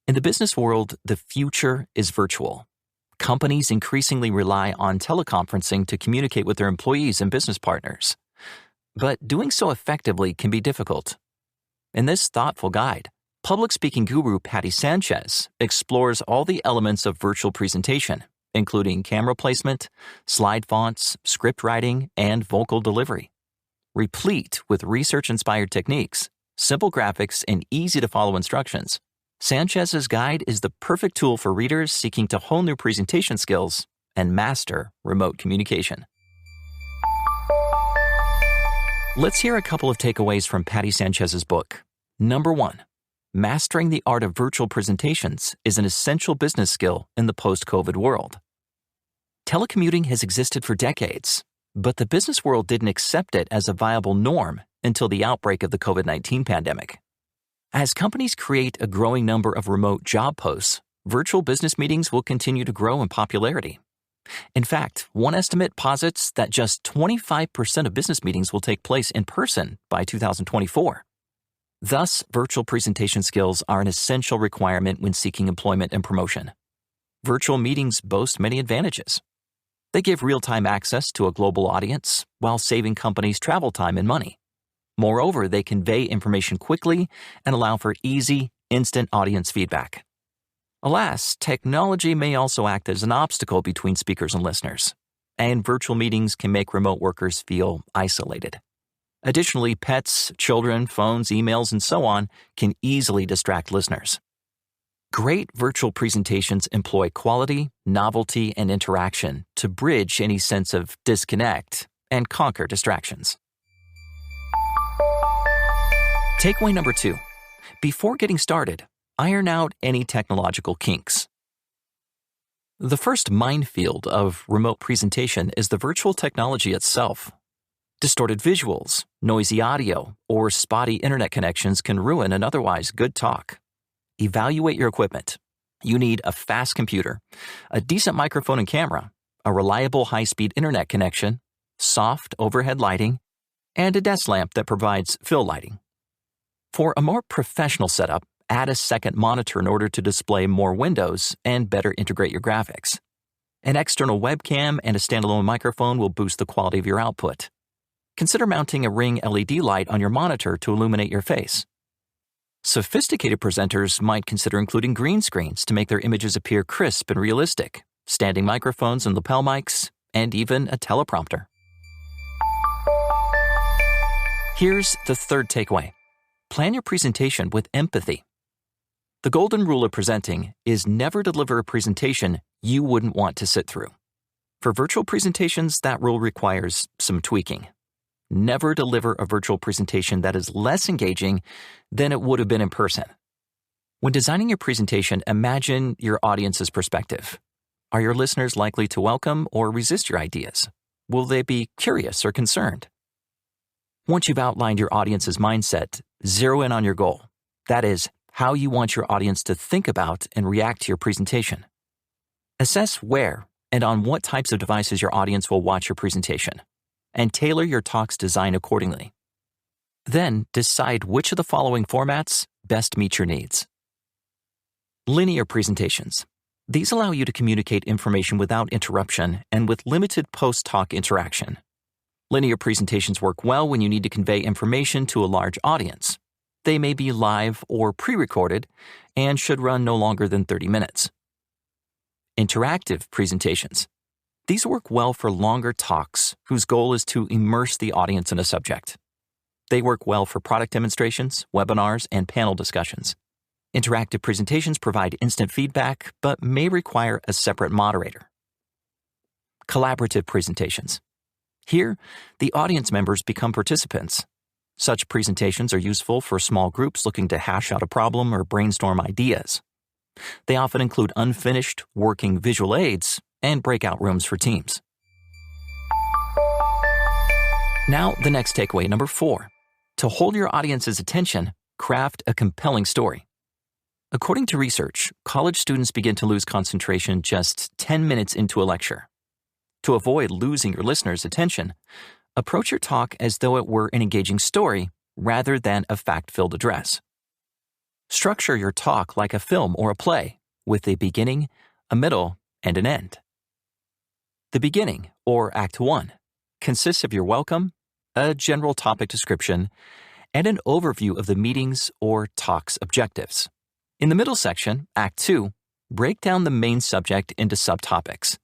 In the business world, the future is virtual. Companies increasingly rely on teleconferencing to communicate with their employees and business partners. But doing so effectively can be difficult. In this thoughtful guide, public speaking guru Patti Sanchez explores all the elements of virtual presentation, including camera placement, slide fonts, script writing, and vocal delivery. Replete with research-inspired techniques, simple graphics, and easy-to-follow instructions, Sanchez's guide is the perfect tool for readers seeking to hone their presentation skills and master remote communication. Let's hear a couple of takeaways from Patti Sanchez's book. Number 1. Mastering the art of virtual presentations is an essential business skill in the post-COVID world. Telecommuting has existed for decades, but the business world didn't accept it as a viable norm until the outbreak of the COVID-19 pandemic. As companies create a growing number of remote job posts, virtual business meetings will continue to grow in popularity. In fact, one estimate posits that just 25% of business meetings will take place in person by 2024. Thus, virtual presentation skills are an essential requirement when seeking employment and promotion. Virtual meetings boast many advantages. They give real-time access to a global audience while saving companies travel time and money. Moreover, they convey information quickly and allow for easy, instant audience feedback. Alas, technology may also act as an obstacle between speakers and listeners, and virtual meetings can make remote workers feel isolated. Additionally, pets, children, phones, emails, and so on can easily distract listeners. Great virtual presentations employ quality, novelty, and interaction to bridge any sense of disconnect and conquer distractions. Takeaway number 2. Before getting started, iron out any technological kinks. The first minefield of remote presentation is the virtual technology itself. Distorted visuals, noisy audio, or spotty internet connections can ruin an otherwise good talk. Evaluate your equipment. You need a fast computer, a decent microphone and camera, a reliable high-speed internet connection, soft overhead lighting, and a desk lamp that provides fill lighting. For a more professional setup, add a second monitor in order to display more windows and better integrate your graphics. An external webcam and a standalone microphone will boost the quality of your output. Consider mounting a Ring LED light on your monitor to illuminate your face. Sophisticated presenters might consider including green screens to make their images appear crisp and realistic, standing microphones and lapel mics, and even a teleprompter. Here's the third takeaway. Plan your presentation with empathy. The golden rule of presenting is never deliver a presentation you wouldn't want to sit through. For virtual presentations, that rule requires some tweaking. Never deliver a virtual presentation that is less engaging than it would have been in person. When designing your presentation, imagine your audience's perspective. Are your listeners likely to welcome or resist your ideas? Will they be curious or concerned? Once you've outlined your audience's mindset, zero in on your goal. That is, how you want your audience to think about and react to your presentation. Assess where and on what types of devices your audience will watch your presentation, and tailor your talk's design accordingly. Then, decide which of the following formats best meet your needs. Linear presentations. These allow you to communicate information without interruption and with limited post-talk interaction. Linear presentations work well when you need to convey information to a large audience. They may be live or pre-recorded and should run no longer than 30 minutes. Interactive presentations. These work well for longer talks whose goal is to immerse the audience in a subject. They work well for product demonstrations, webinars, and panel discussions. Interactive presentations provide instant feedback but may require a separate moderator. Collaborative presentations. Here, the audience members become participants. Such presentations are useful for small groups looking to hash out a problem or brainstorm ideas. They often include unfinished, working visual aids and breakout rooms for teams. Now, the next takeaway, number 4. To hold your audience's attention, craft a compelling story. According to research, college students begin to lose concentration just 10 minutes into a lecture. To avoid losing your listeners' attention, approach your talk as though it were an engaging story rather than a fact-filled address. Structure your talk like a film or a play, with a beginning, a middle, and an end. The beginning, or Act 1, consists of your welcome, a general topic description, and an overview of the meeting's or talk's objectives. In the middle section, Act 2, break down the main subject into subtopics.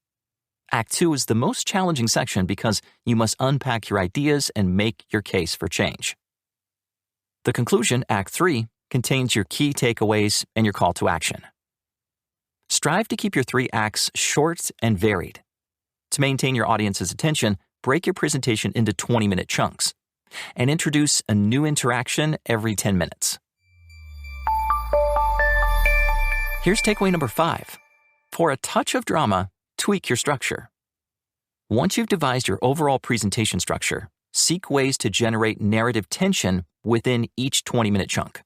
Act 2 is the most challenging section because you must unpack your ideas and make your case for change. The conclusion, Act 3, contains your key takeaways and your call to action. Strive to keep your 3 acts short and varied. To maintain your audience's attention, break your presentation into 20-minute chunks and introduce a new interaction every 10 minutes. Here's takeaway number 5. For a touch of drama, tweak your structure. Once you've devised your overall presentation structure, seek ways to generate narrative tension within each 20-minute chunk.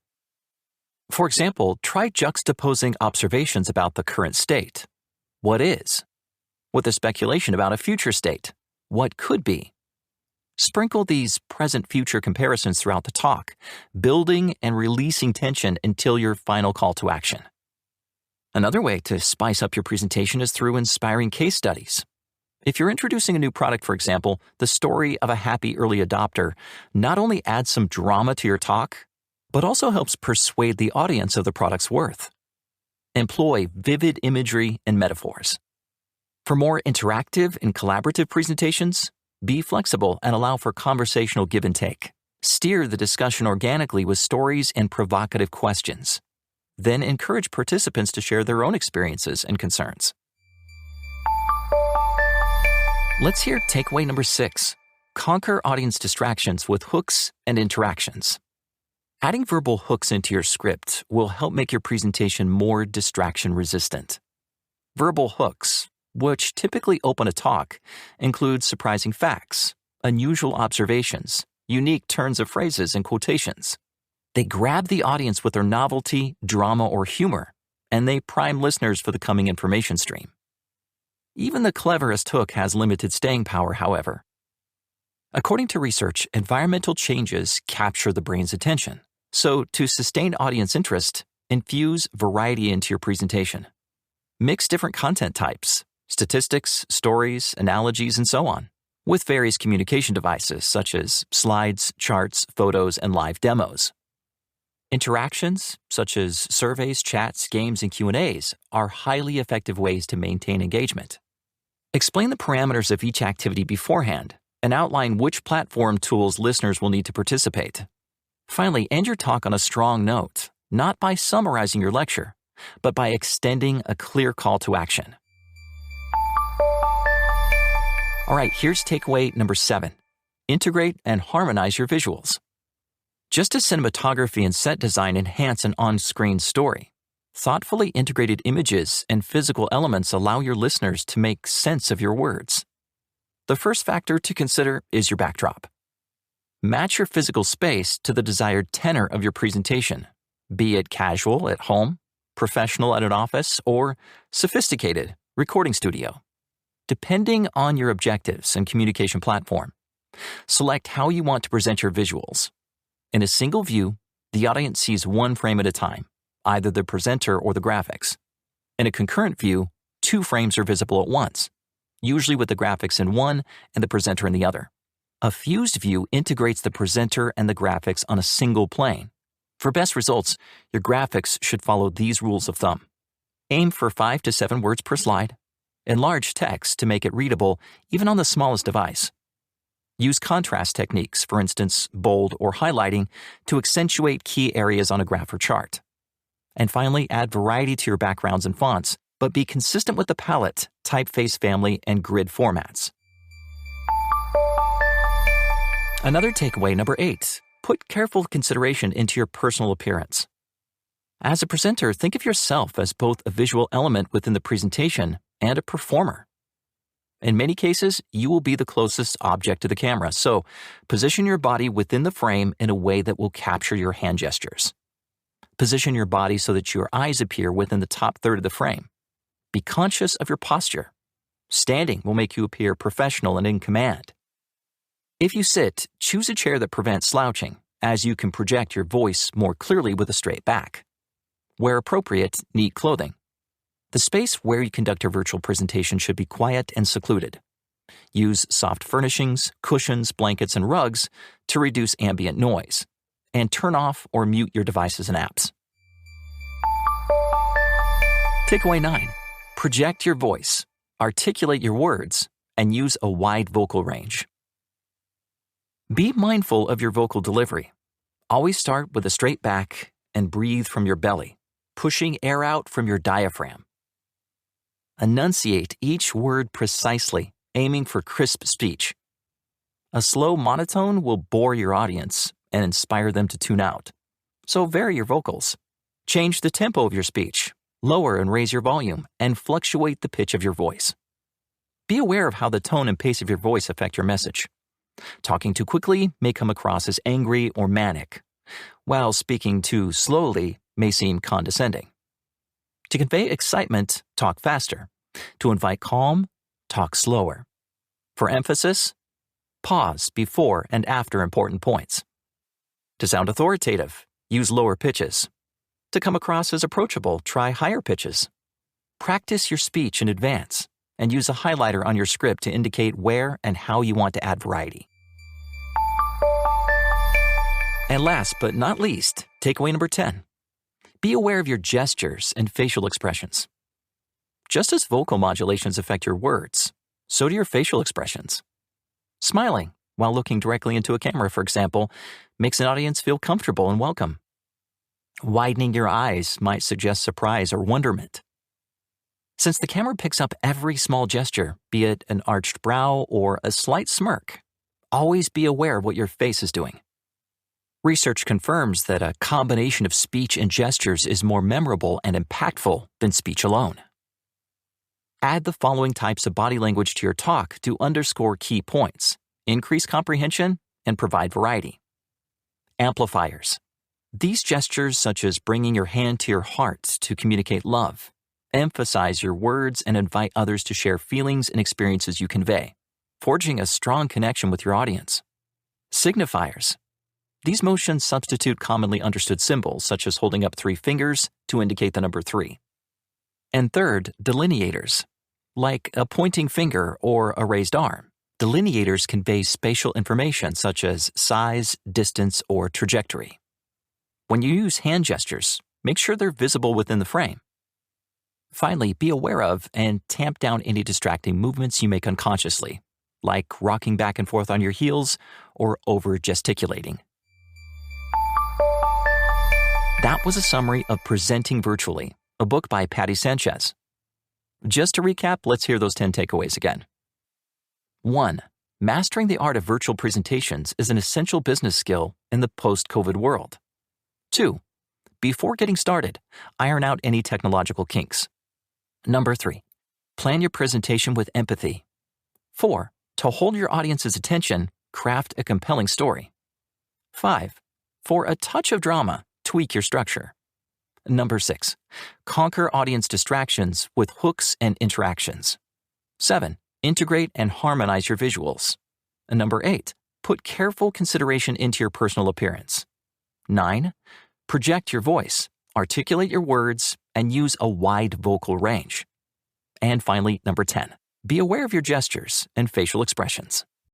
For example, try juxtaposing observations about the current state, what is, with a speculation about a future state, what could be. Sprinkle these present-future comparisons throughout the talk, building and releasing tension until your final call to action. Another way to spice up your presentation is through inspiring case studies. If you're introducing a new product, for example, the story of a happy early adopter not only adds some drama to your talk, but also helps persuade the audience of the product's worth. Employ vivid imagery and metaphors. For more interactive and collaborative presentations, be flexible and allow for conversational give and take. Steer the discussion organically with stories and provocative questions. Then encourage participants to share their own experiences and concerns. Let's hear takeaway number 6. Conquer audience distractions with hooks and interactions. Adding verbal hooks into your script will help make your presentation more distraction-resistant. Verbal hooks, which typically open a talk, include surprising facts, unusual observations, unique turns of phrases and quotations. They grab the audience with their novelty, drama, or humor, and they prime listeners for the coming information stream. Even the cleverest hook has limited staying power, however. According to research, environmental changes capture the brain's attention. So, to sustain audience interest, infuse variety into your presentation. Mix different content types, statistics, stories, analogies, and so on, with various communication devices such as slides, charts, photos, and live demos. Interactions, such as surveys, chats, games, and Q&As, are highly effective ways to maintain engagement. Explain the parameters of each activity beforehand and outline which platform tools listeners will need to participate. Finally, end your talk on a strong note, not by summarizing your lecture, but by extending a clear call to action. All right, here's takeaway number 7. Integrate and harmonize your visuals. Just as cinematography and set design enhance an on-screen story, thoughtfully integrated images and physical elements allow your listeners to make sense of your words. The first factor to consider is your backdrop. Match your physical space to the desired tenor of your presentation, be it casual at home, professional at an office, or sophisticated recording studio. Depending on your objectives and communication platform, select how you want to present your visuals. In a single view, the audience sees one frame at a time, either the presenter or the graphics. In a concurrent view, 2 frames are visible at once, usually with the graphics in one and the presenter in the other. A fused view integrates the presenter and the graphics on a single plane. For best results, your graphics should follow these rules of thumb. Aim for 5 to 7 words per slide. Enlarge text to make it readable even on the smallest device. Use contrast techniques, for instance, bold or highlighting, to accentuate key areas on a graph or chart. And finally, add variety to your backgrounds and fonts, but be consistent with the palette, typeface family, and grid formats. Another takeaway, number 8, put careful consideration into your personal appearance. As a presenter, think of yourself as both a visual element within the presentation and a performer. In many cases, you will be the closest object to the camera, so position your body within the frame in a way that will capture your hand gestures. Position your body so that your eyes appear within the top third of the frame. Be conscious of your posture. Standing will make you appear professional and in command. If you sit, choose a chair that prevents slouching, as you can project your voice more clearly with a straight back. Where appropriate, neat clothing. The space where you conduct your virtual presentation should be quiet and secluded. Use soft furnishings, cushions, blankets, and rugs to reduce ambient noise. And turn off or mute your devices and apps. Takeaway 9. Project your voice, articulate your words, and use a wide vocal range. Be mindful of your vocal delivery. Always start with a straight back and breathe from your belly, pushing air out from your diaphragm. Enunciate each word precisely, aiming for crisp speech. A slow monotone will bore your audience and inspire them to tune out. So vary your vocals. Change the tempo of your speech, lower and raise your volume, and fluctuate the pitch of your voice. Be aware of how the tone and pace of your voice affect your message. Talking too quickly may come across as angry or manic, while speaking too slowly may seem condescending. To convey excitement, talk faster. To invite calm, talk slower. For emphasis, pause before and after important points. To sound authoritative, use lower pitches. To come across as approachable, try higher pitches. Practice your speech in advance and use a highlighter on your script to indicate where and how you want to add variety. And last but not least, takeaway number 10. Be aware of your gestures and facial expressions. Just as vocal modulations affect your words, so do your facial expressions. Smiling while looking directly into a camera, for example, makes an audience feel comfortable and welcome. Widening your eyes might suggest surprise or wonderment. Since the camera picks up every small gesture, be it an arched brow or a slight smirk, always be aware of what your face is doing. Research confirms that a combination of speech and gestures is more memorable and impactful than speech alone. Add the following types of body language to your talk to underscore key points, increase comprehension, and provide variety. Amplifiers. These gestures, such as bringing your hand to your heart to communicate love, emphasize your words and invite others to share feelings and experiences you convey, forging a strong connection with your audience. Signifiers. These motions substitute commonly understood symbols, such as holding up 3 fingers to indicate the number 3. And third, delineators. Like a pointing finger or a raised arm, delineators convey spatial information such as size, distance, or trajectory. When you use hand gestures, make sure they're visible within the frame. Finally, be aware of and tamp down any distracting movements you make unconsciously, like rocking back and forth on your heels or over-gesticulating. That was a summary of Presenting Virtually, a book by Patti Sanchez. Just to recap, let's hear those 10 takeaways again. 1. Mastering the art of virtual presentations is an essential business skill in the post-COVID world. 2. Before getting started, iron out any technological kinks. Number 3. Plan your presentation with empathy. 4. To hold your audience's attention, craft a compelling story. 5. For a touch of drama, tweak your structure. Number 6. Conquer audience distractions with hooks and interactions. 7. Integrate and harmonize your visuals. Number 8. Put careful consideration into your personal appearance. 9. Project your voice, articulate your words, and use a wide vocal range. And finally, number 10. Be aware of your gestures and facial expressions.